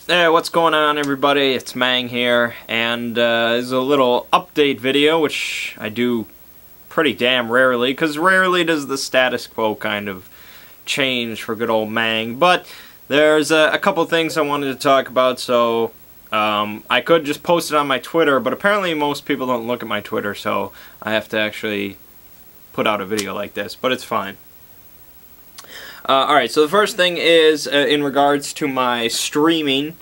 Hey, what's going on, everybody? It's Mangg here, and this is a little update video, which I do pretty damn rarely, because rarely does the status quo kind of change for good old Mangg. But there's a couple things I wanted to talk about, so I could just post it on my Twitter, but apparently most people don't look at my Twitter, so I have to actually put out a video like this, but it's fine. Alright, so the first thing is in regards to my streaming.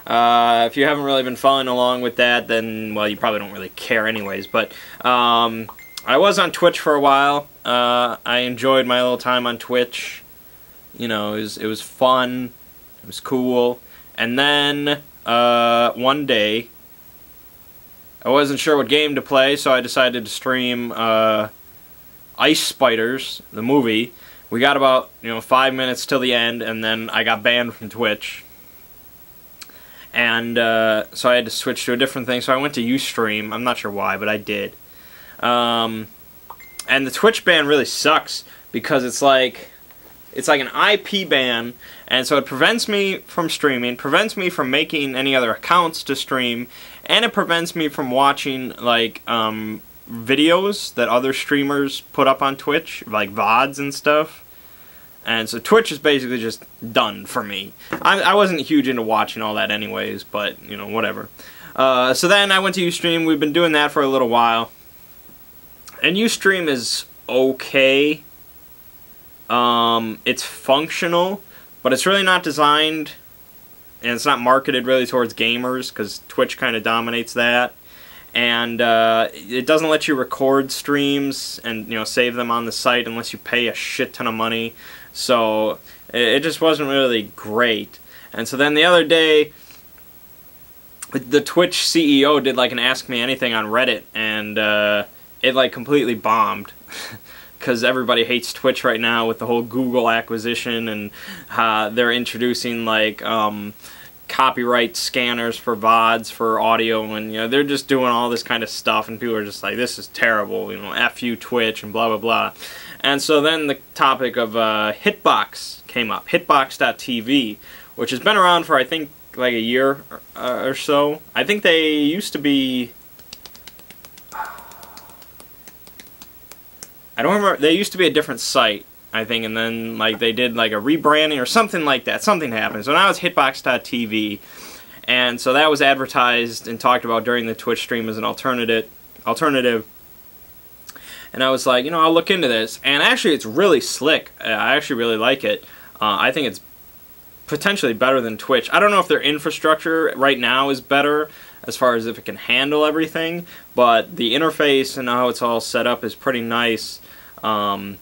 If you haven't really been following along with that, then, well, you probably don't really care anyways, but I was on Twitch for a while. I enjoyed my little time on Twitch. You know, it was fun, it was cool, and then one day I wasn't sure what game to play, so I decided to stream Ice Spiders, the movie. We got about, 5 minutes till the end, and then I got banned from Twitch. And so I had to switch to a different thing, so I went to Ustream. I'm not sure why, but I did. And the Twitch ban really sucks, because it's like an IP ban, and so it prevents me from streaming, prevents me from making any other accounts to stream, and it prevents me from watching, like, videos that other streamers put up on Twitch, like VODs and stuff. And so Twitch is basically just done for me. I wasn't huge into watching all that anyways, but, whatever. So then I went to Ustream. We've been doing that for a little while. And Ustream is okay. It's functional, but it's really not designed, and it's not marketed really towards gamers, because Twitch kind of dominates that. And it doesn't let you record streams and save them on the site unless you pay a shit ton of money. So it just wasn't really great. And so then the other day, the Twitch CEO did like an Ask Me Anything on Reddit, and it like completely bombed. Because everybody hates Twitch right now with the whole Google acquisition, and they're introducing like copyright scanners for VODs for audio, and they're just doing all this kind of stuff, and people are just like, this is terrible, F you Twitch, and blah blah blah. And so then the topic of Hitbox came up, Hitbox.tv, which has been around for I think like a year or so. I think they used to be, I don't remember, they used to be a different site, I think, and then like they did like a rebranding or something like that. Something happened. So now it's Hitbox.tv, and so that was advertised and talked about during the Twitch stream as an alternative. And I was like, I'll look into this. And actually, it's really slick. I actually really like it. I think it's potentially better than Twitch. I don't know if their infrastructure right now is better as far as if it can handle everything, but the interface and how it's all set up is pretty nice. And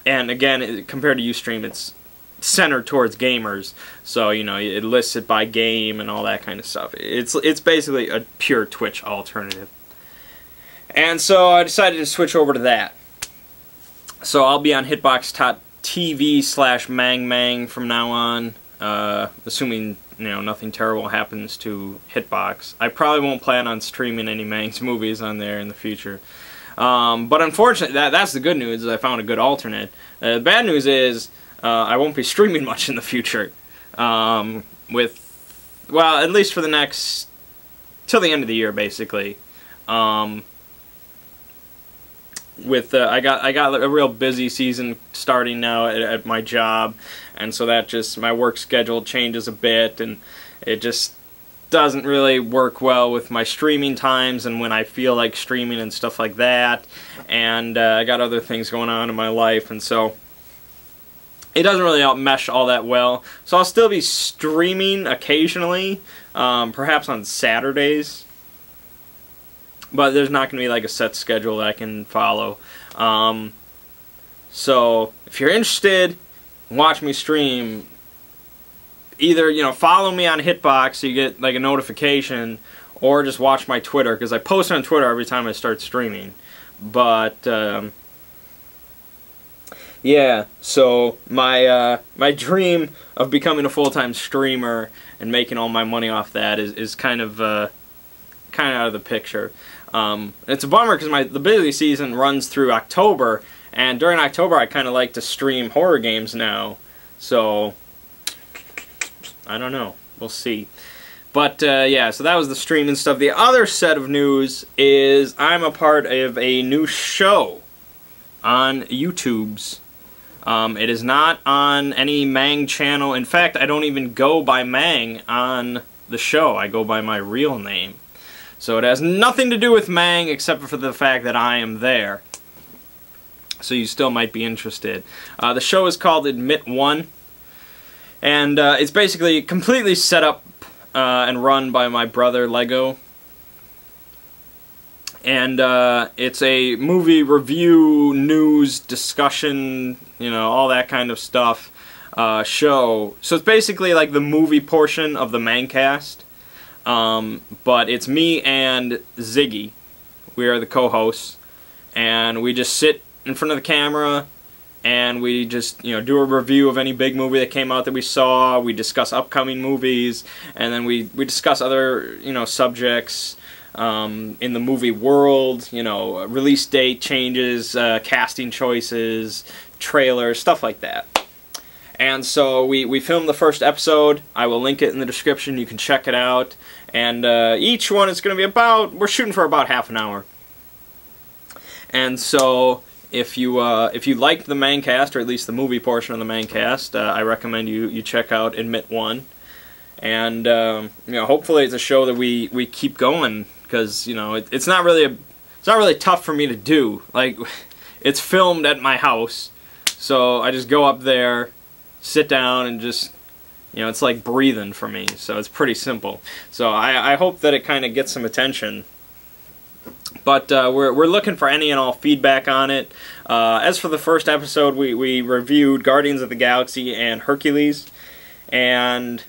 again, compared to Ustream, it's centered towards gamers, so it lists it by game and all that kind of stuff. It's basically a pure Twitch alternative. And so I decided to switch over to that. So I'll be on Hitbox.tv/Mangg from now on, assuming nothing terrible happens to Hitbox. I probably won't plan on streaming any Mangg's movies on there in the future. But unfortunately, that's the good news, is I found a good alternate. The bad news is I won't be streaming much in the future. Well, at least for the next, till the end of the year, basically. I got a real busy season starting now at my job, and so that just, my work schedule changes a bit, and it just doesn't really work well with my streaming times and when I feel like streaming and stuff like that. And I got other things going on in my life, and so it doesn't really mesh all that well. So I'll still be streaming occasionally, perhaps on Saturdays, but there's not going to be like a set schedule that I can follow. So if you're interested, watch me stream. Either, follow me on Hitbox so you get like a notification, or just watch my Twitter, because I post on Twitter every time I start streaming. But yeah, so my dream of becoming a full-time streamer and making all my money off that is kind of out of the picture. It's a bummer because the busy season runs through October, and during October I kind of like to stream horror games now. So I don't know. We'll see. But yeah, so that was the streaming stuff. The other set of news is I'm a part of a new show on YouTube's. It is not on any Mangg channel. In fact, I don't even go by Mangg on the show. I go by my real name. So it has nothing to do with Mangg except for the fact that I am there. So you still might be interested. The show is called Admit One. And it's basically completely set up and run by my brother Lego. And it's a movie review, news, discussion, you know, all that kind of stuff show. So it's basically like the movie portion of the Mangcast. But it's me and Ziggy. We are the co-hosts. And we just sit in front of the camera and we just, you know, do a review of any big movie that came out that we saw. We discuss upcoming movies, and then we discuss other, you know, subjects in the movie world, you know, release date changes, casting choices, trailers, stuff like that. And so we filmed the first episode. I will link it in the description. You can check it out. And each one is going to be about, we're shooting for about half an hour. And so if you liked the Mangcast, or at least the movie portion of the Mangcast, I recommend you check out Admit One. And you know, hopefully it's a show that we keep going, because you know it's not really tough for me to do. Like, it's filmed at my house, so I just go up there, sit down, and just, you know, it's like breathing for me. So it's pretty simple. So I hope that it kind of gets some attention. But we're looking for any and all feedback on it. As for the first episode, we reviewed Guardians of the Galaxy and Hercules, and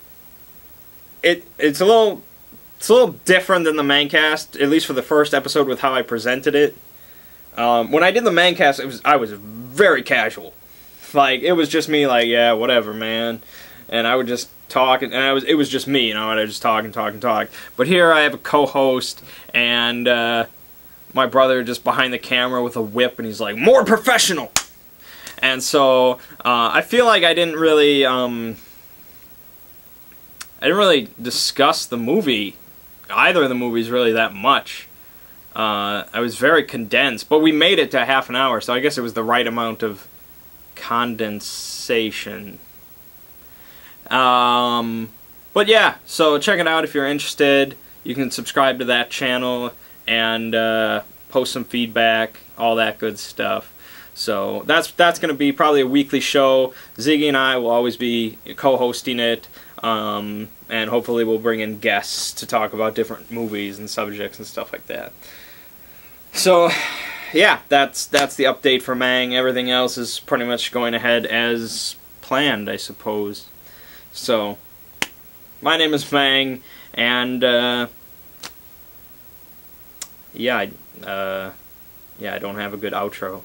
it's a little different than the Mangcast, at least for the first episode, with how I presented it. When I did the Mangcast, I was very casual. Like, it was just me, like, yeah, whatever, man, and I would just talk, and it was just me, you know, and I would just talk and talk and talk. But here I have a co-host, and my brother just behind the camera with a whip, and he's like, more professional! And so, I feel like I didn't really discuss the movie, either of the movies, really that much. I was very condensed, but we made it to half an hour, so I guess it was the right amount of condensation. But yeah, so check it out if you're interested. You can subscribe to that channel and post some feedback, all that good stuff. So that's going to be probably a weekly show. Ziggy and I will always be co-hosting it, and hopefully we'll bring in guests to talk about different movies and subjects and stuff like that. So yeah, that's the update for Mangg. Everything else is pretty much going ahead as planned, I suppose. So my name is Mangg, and yeah, I don't have a good outro.